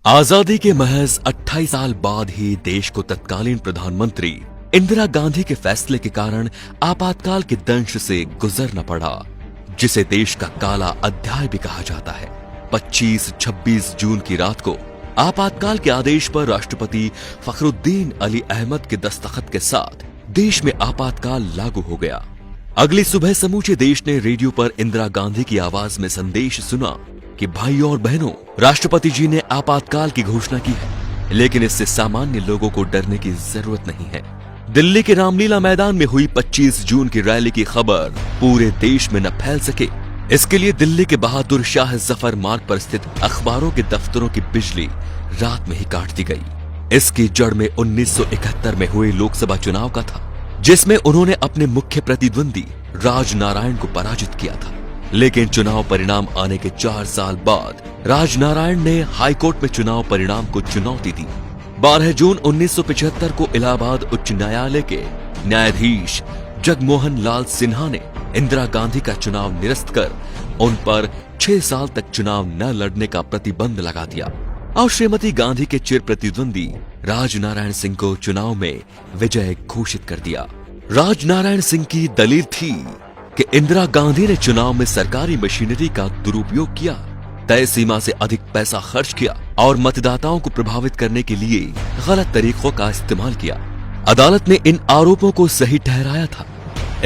आजादी के महज 28 साल बाद ही देश को तत्कालीन प्रधानमंत्री इंदिरा गांधी के फैसले के कारण आपातकाल के दंश से गुजरना पड़ा, जिसे देश का काला अध्याय भी कहा जाता है। 25-26 जून की रात को आपातकाल के आदेश पर राष्ट्रपति फखरुद्दीन अली अहमद के दस्तखत के साथ देश में आपातकाल लागू हो गया। अगली सुबह समूचे देश ने रेडियो पर इंदिरा गांधी की आवाज में संदेश सुना कि भाइयों और बहनों, राष्ट्रपति जी ने आपातकाल की घोषणा की है, लेकिन इससे सामान्य लोगों को डरने की जरूरत नहीं है। दिल्ली के रामलीला मैदान में हुई 25 जून की रैली की खबर पूरे देश में न फैल सके, इसके लिए दिल्ली के बहादुर शाह जफर मार्ग पर स्थित अखबारों के दफ्तरों की बिजली रात में ही काट दी गई। इसकी जड़ में 1971 में हुए लोकसभा चुनाव का था, जिसमें उन्होंने अपने मुख्य प्रतिद्वंदी राजनारायण को पराजित किया था। लेकिन चुनाव परिणाम आने के 4 साल बाद राजनारायण ने हाईकोर्ट में चुनाव परिणाम को चुनौती दी। 12 जून 1975 को इलाहाबाद उच्च न्यायालय के न्यायाधीश जगमोहन लाल सिन्हा ने इंदिरा गांधी का चुनाव निरस्त कर उन पर 6 साल तक चुनाव न लड़ने का प्रतिबंध लगा दिया और श्रीमती गांधी के चिर प्रतिद्वंदी राजनारायण सिंह को चुनाव में विजय घोषित कर दिया। राजनारायण सिंह की दलील थी कि इंदिरा गांधी ने चुनाव में सरकारी मशीनरी का दुरुपयोग किया, तय सीमा से अधिक पैसा खर्च किया और मतदाताओं को प्रभावित करने के लिए गलत तरीकों का इस्तेमाल किया। अदालत ने इन आरोपों को सही ठहराया था।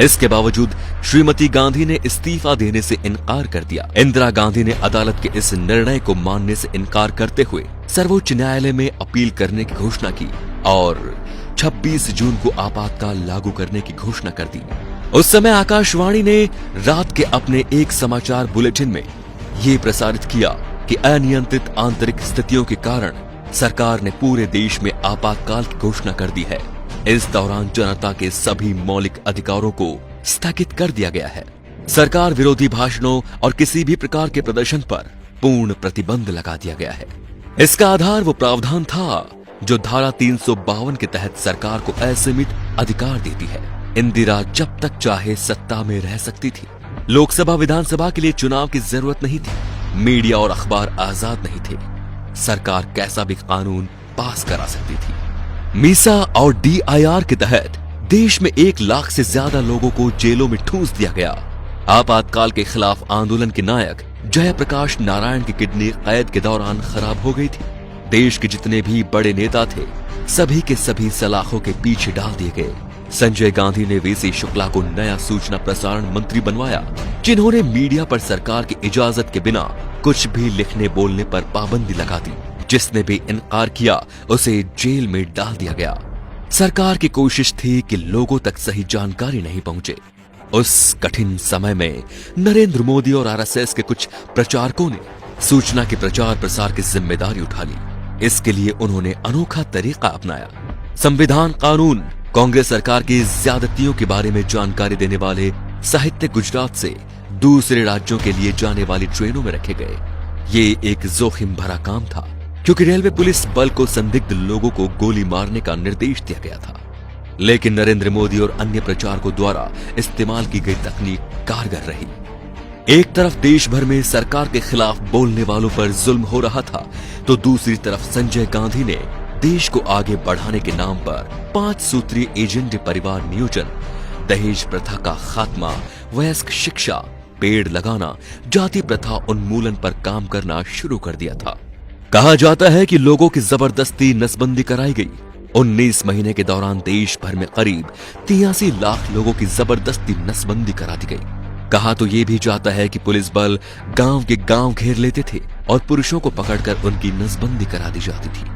इसके बावजूद श्रीमती गांधी ने इस्तीफा देने से इनकार कर दिया। इंदिरा गांधी ने अदालत के इस निर्णय को मानने से इनकार करते हुए सर्वोच्च न्यायालय में अपील करने की घोषणा की और 26 जून को आपातकाल लागू करने की घोषणा कर दी। उस समय आकाशवाणी ने रात के अपने एक समाचार बुलेटिन में ये प्रसारित किया कि अनियंत्रित आंतरिक स्थितियों के कारण सरकार ने पूरे देश में आपातकाल की घोषणा कर दी है। इस दौरान जनता के सभी मौलिक अधिकारों को स्थगित कर दिया गया है। सरकार विरोधी भाषणों और किसी भी प्रकार के प्रदर्शन पर पूर्ण प्रतिबंध लगा दिया गया है। इसका आधार वो प्रावधान था जो धारा 352 के तहत सरकार को असीमित अधिकार देती है। इंदिरा जब तक चाहे सत्ता में रह सकती थी। लोकसभा विधानसभा के लिए चुनाव की जरूरत नहीं थी। मीडिया और अखबार आजाद नहीं थे। सरकार कैसा भी कानून पास करा सकती थी। मीसा और DIR के तहत देश में 1 लाख से ज्यादा लोगों को जेलों में ठूंस दिया गया। आपातकाल के खिलाफ आंदोलन के नायक जयप्रकाश नारायण की किडनी कैद के दौरान खराब हो गई थी। देश के जितने भी बड़े नेता थे, सभी के सभी सलाखों के पीछे डाल दिए गए। संजय गांधी ने VC शुक्ला को नया सूचना प्रसारण मंत्री बनवाया, जिन्होंने मीडिया पर सरकार की इजाजत के बिना कुछ भी लिखने बोलने पर पाबंदी लगा दी। जिसने भी इनकार किया उसे जेल में डाल दिया गया। सरकार की कोशिश थी कि लोगों तक सही जानकारी नहीं पहुंचे। उस कठिन समय में नरेंद्र मोदी और RSS के कुछ प्रचारकों ने सूचना के प्रचार प्रसार की जिम्मेदारी उठा ली। इसके लिए उन्होंने अनोखा तरीका अपनाया। संविधान, कानून, कांग्रेस सरकार की ज्यादतियों के बारे में जानकारी देने वाले साहित्य गुजरात से दूसरे राज्यों के लिए जाने वाली ट्रेनों में रखे गए। ये एक जोखिम भरा काम था, क्योंकि रेलवे पुलिस बल को संदिग्ध लोगों को गोली मारने का निर्देश दिया गया था। लेकिन नरेंद्र मोदी और अन्य प्रचारकों द्वारा इस्तेमाल की गई तकनीक कारगर रही। एक तरफ देश भर में सरकार के खिलाफ बोलने वालों पर जुल्म हो रहा था, तो दूसरी तरफ संजय गांधी ने देश को आगे बढ़ाने के नाम पर 5 सूत्रीय एजेंडे परिवार नियोजन, दहेज प्रथा का खात्मा, वयस्क शिक्षा, पेड़ लगाना, जाति प्रथा उन्मूलन पर काम करना शुरू कर दिया था। कहा जाता है कि लोगों की जबरदस्ती नसबंदी कराई गई। 19 महीने के दौरान देश भर में करीब 83 लाख लोगों की जबरदस्ती नसबंदी करा दी गई। कहा तो ये भी जाता है कि पुलिस बल गांव के गांव घेर लेते थे और पुरुषों को पकड़कर उनकी नसबंदी करा दी जाती थी।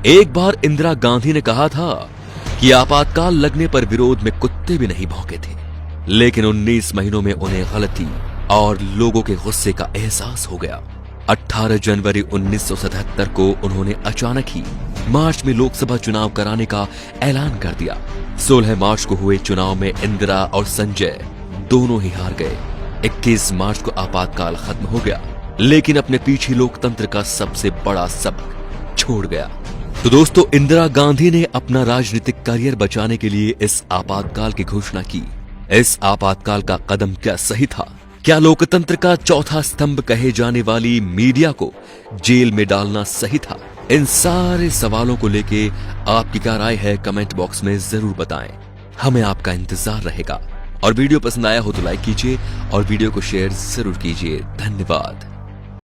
एक बार इंदिरा गांधी ने कहा था कि आपातकाल लगने पर विरोध में कुत्ते भी नहीं भौंके थे, लेकिन 19 महीनों में उन्हें गलती और लोगों के गुस्से का एहसास हो गया। 18 जनवरी 1977 को उन्होंने अचानक ही मार्च में लोकसभा चुनाव कराने का ऐलान कर दिया। 16 मार्च को हुए चुनाव में इंदिरा और संजय दोनों ही हार गए। 21 मार्च को आपातकाल खत्म हो गया, लेकिन अपने पीछे लोकतंत्र का सबसे बड़ा सबक छोड़ गया। तो दोस्तों, इंदिरा गांधी ने अपना राजनीतिक करियर बचाने के लिए इस आपातकाल की घोषणा की। इस आपातकाल का कदम क्या सही था? क्या लोकतंत्र का चौथा स्तंभ कहे जाने वाली मीडिया को जेल में डालना सही था? इन सारे सवालों को लेके आपकी क्या राय है कमेंट बॉक्स में जरूर बताएं। हमें आपका इंतजार रहेगा। और वीडियो पसंद आया हो तो लाइक कीजिए और वीडियो को शेयर जरूर कीजिए। धन्यवाद।